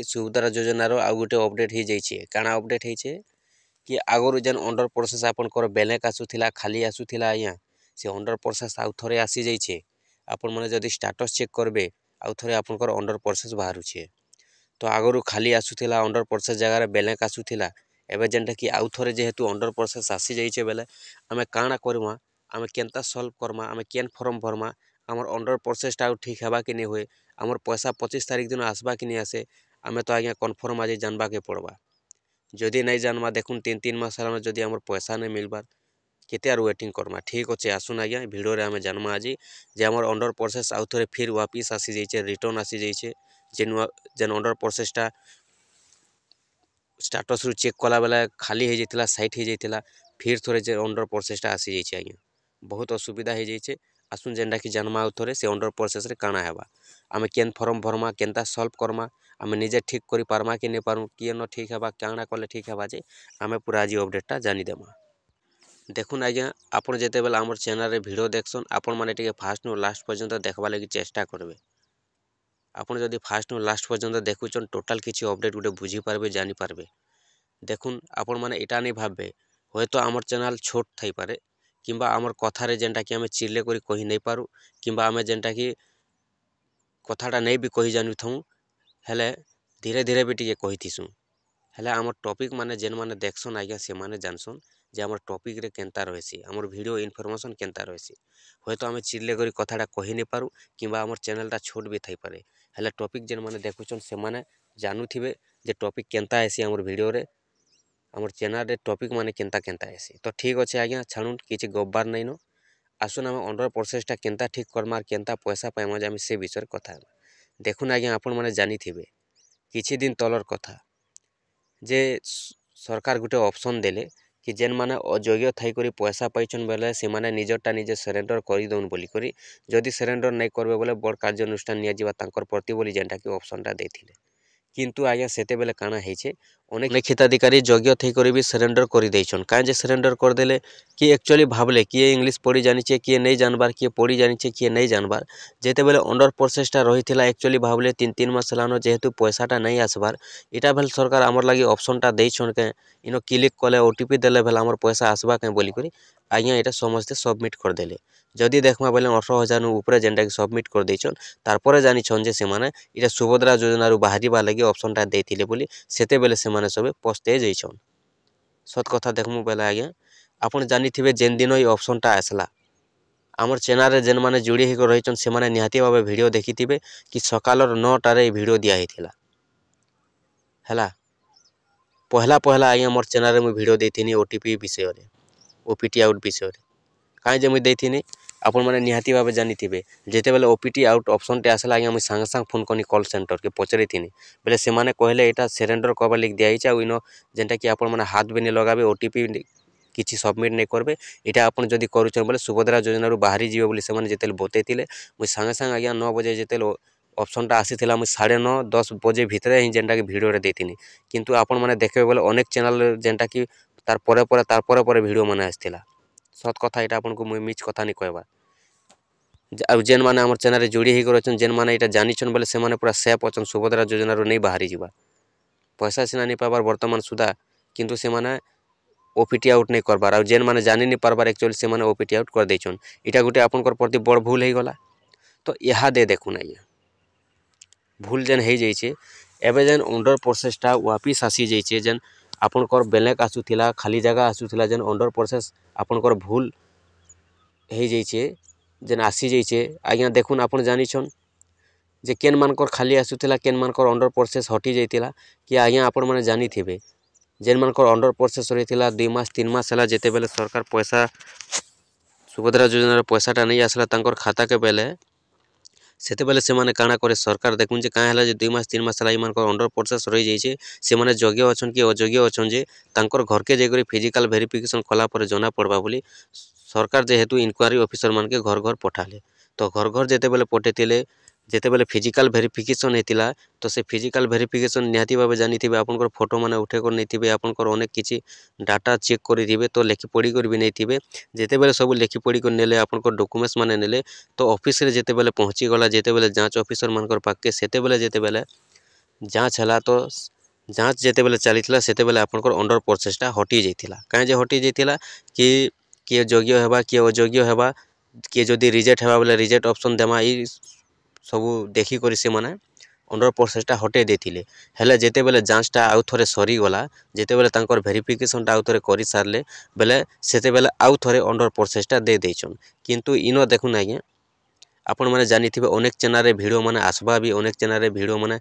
ସୁଭଦ୍ରା ଯୋଜନାର ଆଉ ଗୋଟେ ଅପଡେଟ୍ ହେଇଯାଇଛି। କାଣା ଅପଡେଟ୍ ହେଇଛେ କି ଆଗରୁ ଯେନ୍ ଅଣ୍ଡର ପ୍ରୋସେସ୍ ଆପଣଙ୍କର ବ୍ୟାଲେନ୍ସ ଆସୁଥିଲା ଖାଲି ଆସୁଥିଲା ଆଜ୍ଞା, ସେ ଅଣ୍ଡର ପ୍ରୋସେସ୍ ଆଉ ଥରେ ଆସିଯାଇଛେ। ଆପଣମାନେ ଯଦି ଷ୍ଟାଟସ୍ ଚେକ୍ କରିବେ ଆଉ ଥରେ ଆପଣଙ୍କର ଅଣ୍ଡର ପ୍ରୋସେସ୍ ବାହାରୁଛେ। ତ ଆଗରୁ ଖାଲି ଆସୁଥିଲା ଅଣ୍ଡର ପ୍ରୋସେସ୍ ଜାଗାରେ ବ୍ୟାଲେନ୍ସ ଆସୁଥିଲା। ଏବେ ଯେନ୍ଟା କି ଆଉ ଥରେ ଯେହେତୁ ଅଣ୍ଡର ପ୍ରୋସେସ୍ ଆସିଯାଇଛେ ବେଲେ ଆମେ କାଣା କରମା, ଆମେ କେନ୍ତା ସଲ୍ଭ କରମା, ଆମେ କେନ୍ ଫର୍ମ ଭରମା, ଆମର ଅଣ୍ଡର ପ୍ରୋସେସଟା ଆଉ ଠିକ୍ ହେବା କି नहीं हुए, आमर पैसा 25 तारीख दिन आसबा कि नहीं आसे, आमे तो आज्ञा कन्फर्म आज जानबा के पड़वा। जदि नहीं जानवा देखुन 3 मास हेलान जदि आमर पैसा नहीं मिलबार केते आर वेटिंग करमा। ठीक अच्छे आसुन आज्ञा भिडियो रे आमे जानमा आज जे आमर अंडर प्रोसेस आउ थरे फिर वापिस आसी जाइछे, रिटर्न आसी जाइछे। जेन अंडर प्रोसेसटा स्टेटस रु चेक कला बेला खाली हो जाइतिला, साइट हो जाइतिला, फिर थोड़े जे अंडर प्रोसेसटा आसी जाइछे आज्ञा। बहुत असुविधा हो जाइछे। आसुन जेनटा कि जानमा आउ थरे से अंडर प्रोसेस रे काना हेबा, आमे केन फॉर्म भरमा, केनता सॉल्व करमा, आमे निजे ठीक करि पारमा कि नहीं पारु, किए न ठीक हेबा, काना कले ठीक हेबा जे आमे पूरा आज अपडेटटा जानि देमा। देखुन आज्ञा आपन जेते बेला हमर चैनल रे वीडियो देखसन आपन माने टिके फास्ट नु लास्ट पर्यंत देखबा लागि चेष्टा करबे। आपन जदि फास्ट नु लास्ट पर्यंत देखुचन टोटल किछि अपडेट गुटे बुझी पारबे, जानि पारबे। देखुन आपन माने इटा नहीं भाबबे होयतो हमर चैनल छोट थाई पारे किंबा हमर कथा रे जेनटा कि आमे चिल्ले करी कहि नहीं पारु किंबा आमे जेनटा कि कथाटा नहीं भी कहि जानु थऊ, हेले धीरे धीरे भी टिके कहि थिसु। हेले हमर टॉपिक माने जेन माने देखसन आज्ञा से माने जानसन जे हमर टॉपिक रे केनता रहसी, हमर वीडियो इन्फॉर्मेशन केनता रहसी। होयतो आमे चिल्ले करी कथाटा कहि नहीं पारु किंबा हमर चैनलटा छोट भी थाई पारे, हेले टॉपिक जेन माने देखुचन से माने जानू थिबे जे टॉपिक केनता आसी हमर वीडियो रे, हमर चैनल रे टॉपिक माने केनता केनता आसी। तो ठीक अच्छे आज्ञा छाणुन किछि गब्बार नहीं न। आसुन आमे अंडर प्रोसेसटा केनता ठीक करमा, केनता पैसा पाइमा जे आमे से विषय कथा हेबा। देखुन आज्ञा आपन माने जानि थिबे किछि दिन तलर कथा जे सरकार गुटे ऑप्शन देले कि जेन माने अयोग्य थाई करी पैसा पाइछन बेले से माने निजरटा निजे सरेंडर करि दउन बोली करी, जदि सरेंडर नहीं करबे बोले बड़ कार्यानुष्ठान निया जिबा तांकर प्रति बोली जेनटा कि ऑप्शनटा देथिले। किंतु आज्ञा सेते बेले काना हेइछे अनेक हिताधिकारी योग्य थई करी भी सरेंडर करि देइछन। काहे जे सरेंडर कर देले कि एक्चुअली भाबले किए इंग्लिश पढ़ी जानिछे, किए नहीं जानबार, किए पढ़ी जानिछे, किए नहीं जानबार। जेते बेले अंडर प्रोसेसटा रहिथिला एक्चुअली भाबले 3 मास हेलानो जेहेतु पैसाटा नहीं आसबार, इटा भेल सरकार हमर लागि ऑप्शनटा देइछन के इनो क्लिक कले ओटीपी देले भेल हमर पैसा आसबा के बोली करी आज्ञा एटा समस्ते सबमिट कर देले। जदि देखमा बेले 18,000 नु ऊपर जेनटा कि सबमिट कर देइछन, तारपरे जानिछन जे से माने इटा सुभद्रा योजना रु बाहरिबा लागि ऑप्शनटा देथिले बोली सेते बेले से माने सबे पस्ते जइछन। सत कथा देखमु बेले आज्ञा आपन जानि थिबे जेन दिन ई ऑप्शनटा आसला आमर चैनल रे जेन माने जुड़ी ही रहिछन से माने निहाती भाबे वीडियो देखिथिबे कि सकालर 9टा रे वीडियो दिया हेथिला। हैला पहला पहला आज्ञा मोर चैनल रे मु वीडियो देथिनी ओटीपी विषय रे, ओपीटी आउट विषय रे। काहे जे मु देथिनी आपन माने निहाती भाबे जानि थिबे जेते बेले ओपीटी आउट ऑप्शन टे आसला आज्ञा मु संग संग फोन कनी कॉल सेंटर के पचरे थिनी बेले से माने कहले एटा सरेंडर करबा लिख दिया हिचे आ इनो जेनटा कि आपन माने हाथ भी नहीं लगाबे, ओटीपी किछि सबमिट नहीं करबे। एटा आपन जदि करूछन बोले सुभद्रा योजना रु बाहरी जिवे बोली से माने जेतेले बतेथिले। मु संग संग आज्ञा 9 बजे जेतेले ऑप्शनटा आसीथिला मु 9:30 10 बजे भितरे ही जेनटा कि वीडियो रे देथिनी। किंतु आपन माने देखबे बोले अनेक चैनल जेनटा कि तार परे वीडियो माने आस्थिला। सत कथा एटा आपन को मु मिछ कथा नहीं कहबा। आ जेन माने हमर चैनल रे जुड़ी ही करछन, जेन माने एटा जानिछन बोले से माने पूरा सेफ अछन, सुभद्रा योजना रु नहीं बाहरी जिबा। पैसा सिना नहीं पाबार वर्तमान सुधा किंतु से माने ओपीटी आउट नहीं करबार, आ जेन माने जानि नहीं पारबार एक्चुअली से माने ओपीटी आउट कर देछन। इटा गुटे आपनकर प्रति बड़ भूल हे गला। तो यहा दे देखुन आज्ञा भूल जेन हे जाइछे एबे जेन अंडर प्रोसेसटा वापिस आसी जाइछे, जेन आपनकर बेलेक आसुथिला, खाली जगह आसुथिला, जेन अंडर प्रोसेस आपनकर भूल हे जाइछे, जेन आसी जाइछे आज्ञा देखुन आपन जानिछन जे केन मानकर खाली आसुथिला, केन मानकर अंडर प्रोसेस हटि जाइतिला कि आज्ञा आपन माने जानि थिबे जेन मानकर अंडर प्रोसेस रहिथिला 2 मास 3 मास हला जेते बेले सरकार पैसा सुभद्रा योजना रे पैसाटा नहीं आसला तांकर खाता के बेले सेते बेले से माने काना करे सरकार देखुन जे काहे हला जे 2 मास 3 मास हला इ मानकर अंडर प्रोसेस रहि जाइछे, से माने योग्य अछन कि अयोग्य अछन जे तांकर घर के जेकरी फिजिकल वेरिफिकेशन कला पर जना पड़बा बोली सरकार जेहेतु इंक्वायरी ऑफिसर मान के घर घर पठाले। तो घर घर जेते बेले पठेतिले जेते बेले फिजिकल वेरिफिकेशन हेतिला तो से फिजिकल वेरिफिकेशन निहाती भाबे जानि थिबे आपनकर फोटो माने उठे कर नहीं थिबे, आपनकर अनेक किछि डाटा चेक करि थिबे तो लेखि पढ़ी कर भी नहीं थिबे। जेते बेले सब लेखि पढ़ी कर नेले आपनकर डॉक्यूमेंट्स माने नेले तो ऑफिस रे जेते बेले पहुंची गला, जेते बेले जांच ऑफिसर मानकर पाके सेते बेले जेते बेले जाँच है तो जाँच जितेबाला चली सेतेबेले आपनकर अंडर प्रोसेसटा हटि जाइथिला कहीं जे हटि जाइथिला कि किए योग्य हेबा किए अयोग्य हेबा किए जदि रिजेक्ट हेबा बोले रिजेक्ट ऑप्शन देमा ई सबू देखी करी से माने अंडर प्रोसेसटा हटे देथिले हेले जेतेबेले जाँचटा आउ थरे सरीगला जेतेबेले तांकर भेरिफिकेशनटा आउ थरे करि सारले बेले सेतेबेले आउ थरे अंडर प्रोसेसटा दे देइछन किंतु इनो देखुन आज्ञा आपण मैंने जानिथिबे अनेक चैनल रे वीडियो माने आसबा भी अनेक चैनल रे वीडियो माने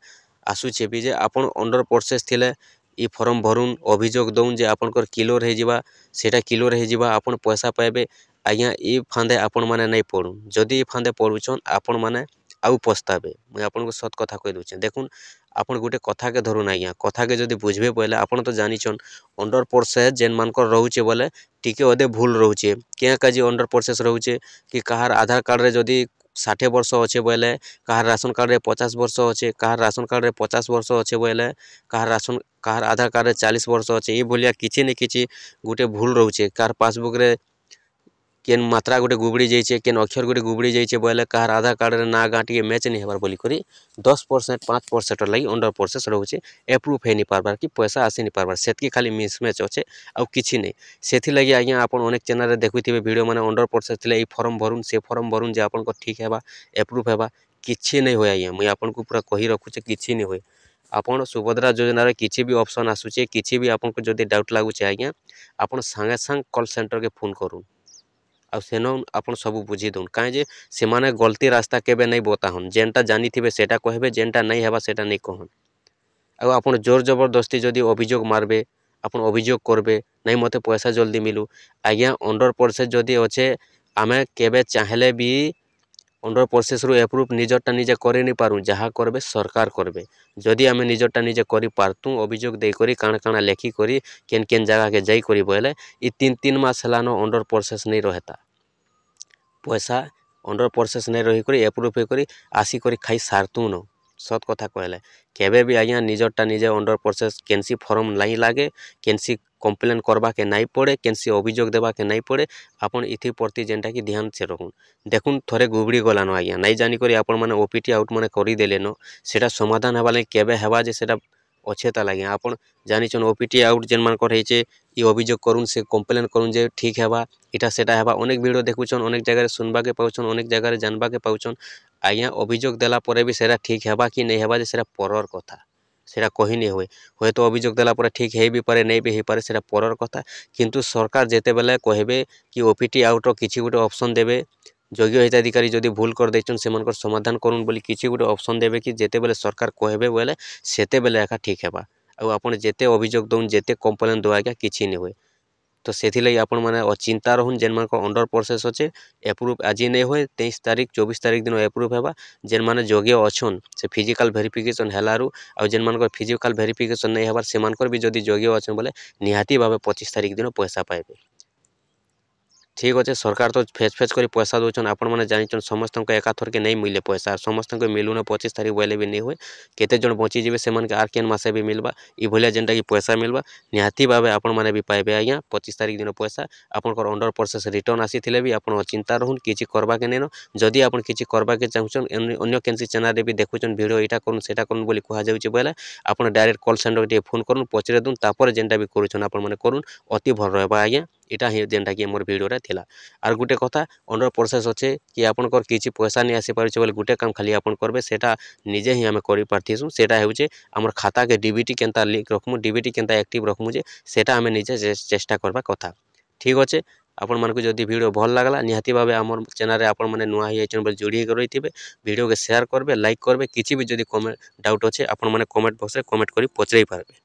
आसुचे भी जे आपण अंडर प्रोसेस थिले ई फॉर्म भरुन अभियोग दउन जे आपनकर क्लियर हे जिबा सेटा क्लियर हे जिबा आपण पैसा पाइबे आज्ञा ई फांदे आपण माने नहीं पड़ू जदि ई फांदे पड़ुछन आपण माने आउ पछताबे मुई आपन को सत कथा कहि दउछे देखुन आपण गुटे कथा के धरुन आज्ञा कथा के जदि बुझबे पहिले आपण तो जानिछन अंडर प्रोसेस जेन मानकर रहउचे बोले टिके ओदे भूल रहउचे क्या काजी अंडर प्रोसेस रहउचे कि कहार आधार कार्ड रे जदि 60 वर्ष अच्छे बोले कहार राशन कार्ड रे 50 वर्ष अच्छे कहार राशन कार्ड रे 50 वर्ष अच्छे बोले कहार आधार कार्ड रे 40 वर्ष अच्छे ये भलिया किछि न किछि गुटे भूल रहउचे कार पासबुक रे केन मात्रा गोटे गुबड़ी जाइए केन अक्षर गोटे गुबड़ी जाइए बोले कहार आधार कार्ड रे ना गाँ टे मैच नहीं हबार बोली करी 10% 5% लगी अंडर प्रोसेस रोचे एप्रूव है नहीं पारबार कि पैसा आसी नहीं पारबार सेतकी खाली मिसमैच अच्छे आउ किछि नहीं सेथि लगी आज्ञा आपन अनेक चैनल रे देखुथिबे वीडियो माने अंडर प्रोसेस थिले ई फॉर्म भरुन से फॉर्म भरुन जे आपन को ठीक हेबा एप्रूव हेबा किछि नहीं होय आज्ञा मुई आपन को पूरा कहि रखुचे किछि नहीं होय आपन सुभद्रा योजना रे किछि भी ऑप्शन आसुचे किछि भी आपन को जदि डाउट लागुचे आज्ञा आपन संगे संग कॉल सेंटर के फोन करूँ आ सेन आपन सब बुझी दउन कहीं जे से माने गलती रास्ता केबे नहीं बताहन जेनटा जानिथिबे सेटा कहबे जेनटा नहीं हेबा सेटा नहीं कहन आ आपन जोर जबरदस्ती जदि अभियोग मारबे आपन अभियोग करबे नहीं मते पैसा जल्दी मिलू आज्ञा अंडर प्रोसेस जदि अच्छे आमे केबे चाहेले भी अंडर प्रोसेस रु एप्रूव निजरटा निजे करे नहीं पारू जहाँ करबे सरकार करबे जदि आमे निजरटा निजे करि पारतु अभियोग दे करी काण काण लेखि करी केन केन जगह के जाई करी बोले ई 3 मास हेलानो अंडर प्रोसेस नहीं रहता पैसा अंडर प्रोसेस नहीं रही करी एप्रूव हो करी आसी करी खाई सारतु न सत कथा कहले केबे भी आज्ञा निजरटा निजे अंडर प्रोसेस केनसी फॉर्म नहीं लागे केनसी कंप्लेन करबा के नहीं पड़े केनसी अभियोग देबा के नहीं पड़े आपन इथि प्रति जेनटा कि ध्यान से रखुन देखुन थोड़े गुबड़ी गलान आज्ञा नहीं जानी करी आपन माने ओपीटी आउट माने करी देलेन सेटा समाधान हेबा लागि केबे हेबा जे सेटा अच्छे ता लगे आपन जानिछन ओपीटी आउट जेन मान होइचे ई अभियोग करुन से कंप्लेन करुन जे ठीक हेबा इटा सेटा हेबा अनेक वीडियो देखुछन अनेक जगह सुनबा के पाउछन अनेक जगह जानबा के पाउछन आज्ञा अभियोग देला परे भी सेटा ठीक हेबा कि नहीं हेबा जे सेटा परर कथा सेटा कहि नहीं हुए तो अभियोग देला परे ठीक हे भी पारे नहीं भी हे पारे सेटा परर कथा किंतु सरकार जेते बेले कहबे कि ओपीटी आउट रो किछि गुटे ऑप्शन देबे योग्य हिताधिकारी जदि भूल कर देछन सेमानकर समाधान करुन बोली किछि गुटे ऑप्शन देबे कि जेते बेले सरकार कहबे बोले सेते बेले एका ठीक हेबा आ आपण जेते अभियोग दउन जेते कंप्लेन दो आज्ञा किछि नहीं हुए तो सेथि लगी आपण माने अचिंता रहून जेन मान अंडर प्रोसेस अच्छे एप्रूव आज नहीं हुए 23 तारीख 24 तारीख दिन एप्रूव हेबा जेन माने योग्य अच्छन से फिजिकल वेरिफिकेशन हेलारू आ जेन मान फिजिकल वेरिफिकेशन नहीं हेबार से मानकर भी जदि योग्य अच्छन बोले निहाती भावे 25 तारीख दिन पैसा पाइबे ठीक अच्छे सरकार तो फेच फेच कर पैसा दौन आपण मैंने जान समस्त एकाथर के नहीं मिले पैसा समस्त मिलून 25 तारीख बोले भी नहीं हुए केते जन बचीजे से आर केन मासे भी मिलवा ई भलिया जेनटा कि पैसा मिलवा निहाती भावे आपण मैंने भी पाइबे आज्ञा 25 तारीख दिन पैसा आपनकर अंडर प्रोसेस रिटर्न आसी भी आप चिंता रहून किसी करवा के नहीं जदि आप किसी करवा के चाहून अन्य केनसी चैनल रे भी देखुन वीडियो यहाँ करूँ सेटा करूँ बोली कहुचे बोले आप डायरेक्ट कॉल सेंटर टे फोन करूँ पचरे दून तापर जेनटा भी करूँ आपण मैंने करूँ अति भल रहा आज्ञा इटा ही जेनटा कि मोर वीडियो थिला आर गुटे कथा अंडर प्रोसेस अच्छे कि आपनकर किसी पैसा नहीं आसी पारे बोले गुटे काम खाली आपन करबे सेटा निजे ही आम कर पारथिसु सेटा हेउचे हमर खाता के डीबीटी केनता लिंक रखमु डीबीटी केनता एक्टिव रखमु जे सेटा आम निजे चेष्टा करबा कथा ठीक अच्छे आपण मानक जदि वीडियो भल लागला निहाती भावे आम चैनल रे आपण माने नुआ ही बोले जोड़ी कर रही वीडियो के शेयर करबे लाइक करबे किसी भी जदि कमेंट डाउट अच्छे आपण माने कमेंट बॉक्स रे कमेंट करी पचरई पारबे।